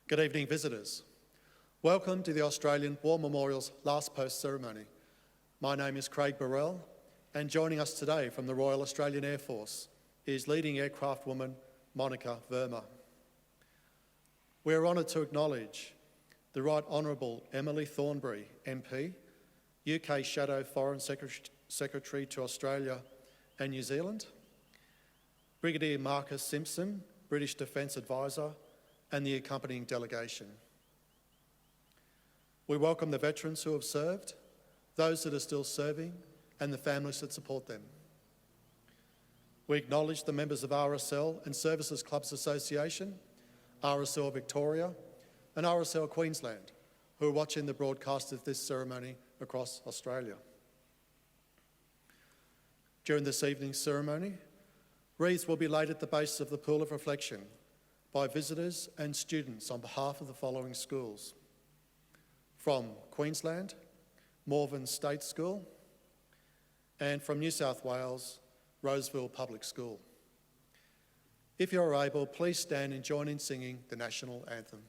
Good evening, visitors. Welcome to the Australian War Memorial's last post ceremony. My name is Craig Burrell, and joining us today from the Royal Australian Air Force is leading aircraft woman Monica Verma. We are honoured to acknowledge the Right Honourable Emily Thornberry, MP, UK Shadow Foreign Secretary to Australia and New Zealand, Brigadier Marcus Simpson, British Defence Advisor, and the accompanying delegation. We welcome the veterans who have served, those that are still serving, and the families that support them. We acknowledge the members of RSL and Services Clubs Association, RSL Victoria, and RSL Queensland, who are watching the broadcast of this ceremony across Australia. During this evening's ceremony, wreaths will be laid at the base of the Pool of Reflection by visitors and students on behalf of the following schools. From Queensland, Morven State School, and from New South Wales, Roseville Public School. If you're able, please stand and join in singing the National Anthem.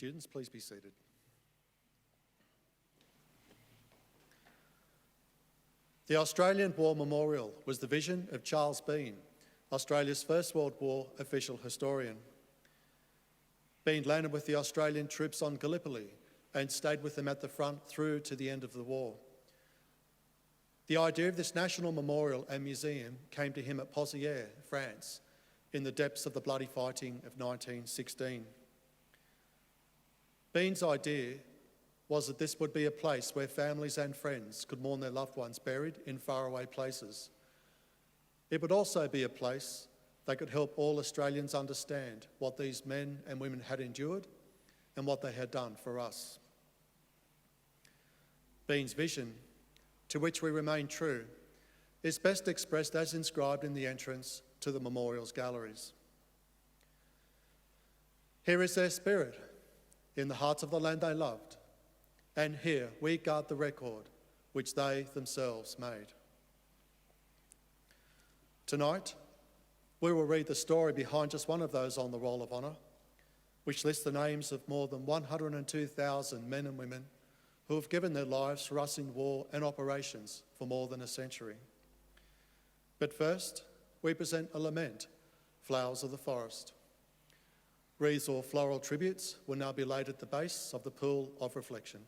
Students, please be seated. The Australian War Memorial was the vision of Charles Bean, Australia's First World War official historian. Bean landed with the Australian troops on Gallipoli and stayed with them at the front through to the end of the war. The idea of this national memorial and museum came to him at Pozières, France, in the depths of the bloody fighting of 1916. Bean's idea was that this would be a place where families and friends could mourn their loved ones buried in faraway places. It would also be a place that could help all Australians understand what these men and women had endured and what they had done for us. Bean's vision, to which we remain true, is best expressed as inscribed in the entrance to the memorial's galleries. Here is their spirit, in the hearts of the land they loved, and here we guard the record which they themselves made. Tonight, we will read the story behind just one of those on the Roll of Honour, which lists the names of more than 102,000 men and women who have given their lives for us in war and operations for more than a century. But first, we present a lament, Flowers of the Forest. Wreaths or floral tributes will now be laid at the base of the Pool of Reflection.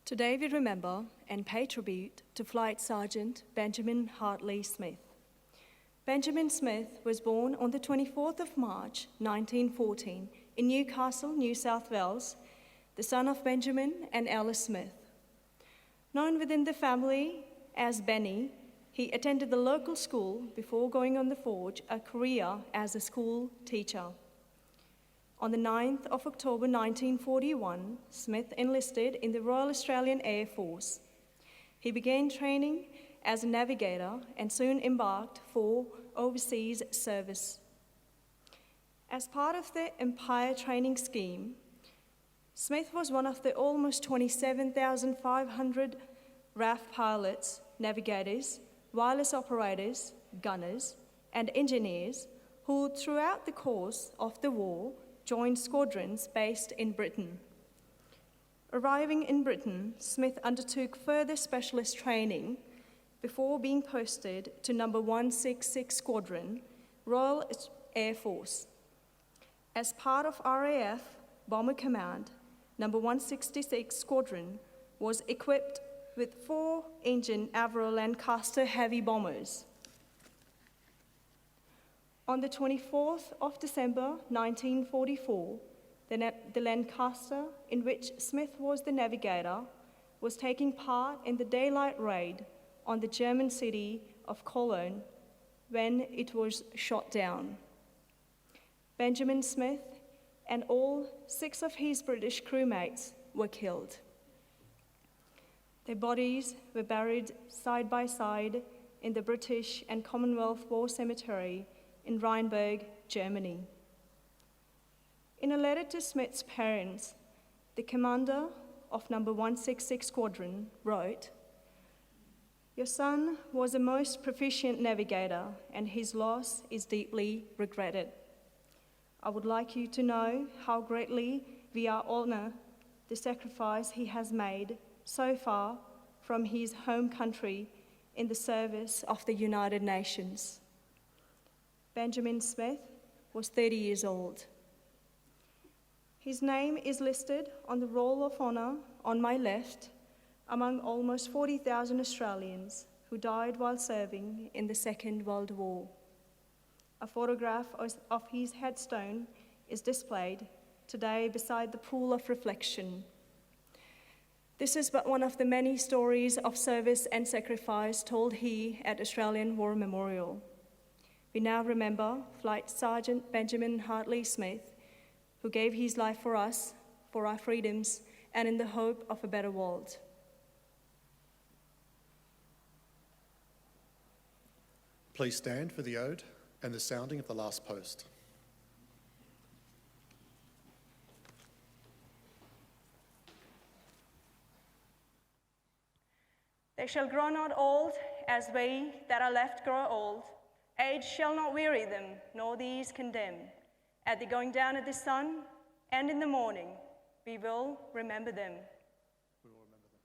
Today we remember and pay tribute to Flight Sergeant Benjamin Hartley Smith. Benjamin Smith was born on the 24th of March 1914 in Newcastle, New South Wales, the son of Benjamin and Alice Smith. Known within the family as Benny, he attended the local school before going on the forge a career as a school teacher. On the 9th of October 1941, Smith enlisted in the Royal Australian Air Force. He began training as a navigator and soon embarked for overseas service. As part of the Empire training scheme, Smith was one of the almost 27,500 RAF pilots, navigators, wireless operators, gunners, and engineers who, throughout the course of the war, joined squadrons based in Britain. Arriving in Britain, Smith undertook further specialist training before being posted to No. 166 Squadron, Royal Air Force. As part of RAF Bomber Command, No. 166 Squadron was equipped with 4-engine Avro Lancaster heavy bombers. On the 24th of December 1944, the Lancaster, in which Smith was the navigator, was taking part in the daylight raid on the German city of Cologne when it was shot down. Benjamin Smith and all 6 of his British crewmates were killed. Their bodies were buried side by side in the British and Commonwealth War Cemetery in Rheinberg, Germany. In a letter to Smith's parents, the commander of No. 166 Squadron wrote, "Your son was a most proficient navigator, and his loss is deeply regretted. I would like you to know how greatly we honour the sacrifice he has made so far from his home country in the service of the United Nations." Benjamin Smith was 30 years old. His name is listed on the Roll of Honour on my left among almost 40,000 Australians who died while serving in the Second World War. A photograph of his headstone is displayed today beside the pool of reflection. This is but one of the many stories of service and sacrifice told here at Australian War Memorial. We now remember Flight Sergeant Benjamin Hartley Smith, who gave his life for us, for our freedoms, and in the hope of a better world. Please stand for the ode and the sounding of the last post. They shall grow not old as we that are left grow old. Age shall not weary them, nor these condemn. At the going down of the sun and in the morning, we will remember them. We will remember them.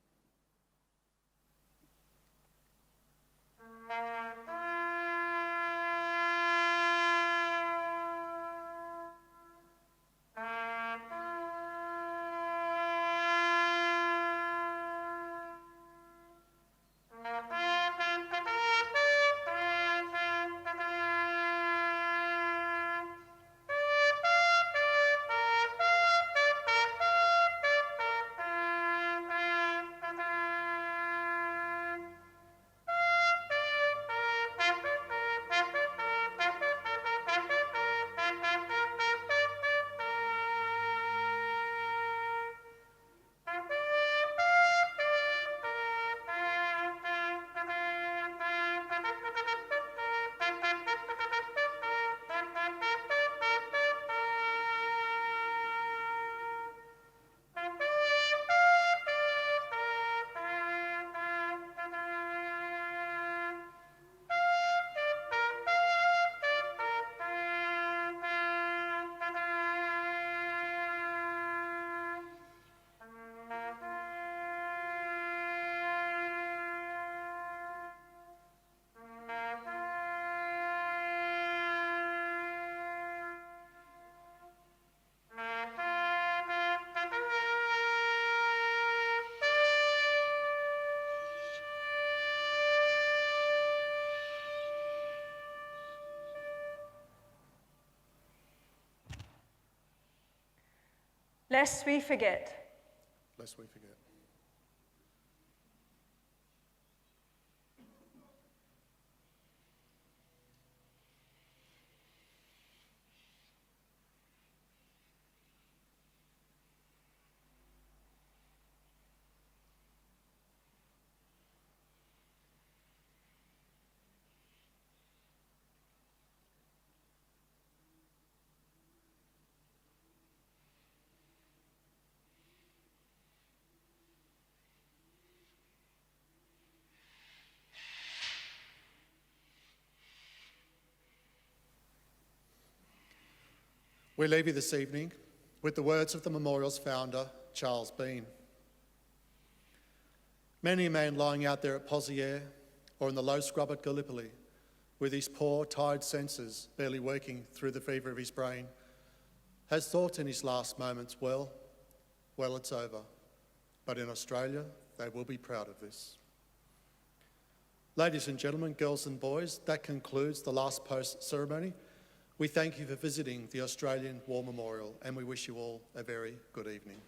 Lest we forget. Lest we forget. We leave you this evening with the words of the memorial's founder, Charles Bean. Many a man lying out there at Pozières or in the low scrub at Gallipoli, with his poor, tired senses barely working through the fever of his brain, has thought in his last moments, well, it's over. But in Australia, they will be proud of this. Ladies and gentlemen, girls and boys, that concludes the last post ceremony. We thank you for visiting the Australian War Memorial and we wish you all a very good evening.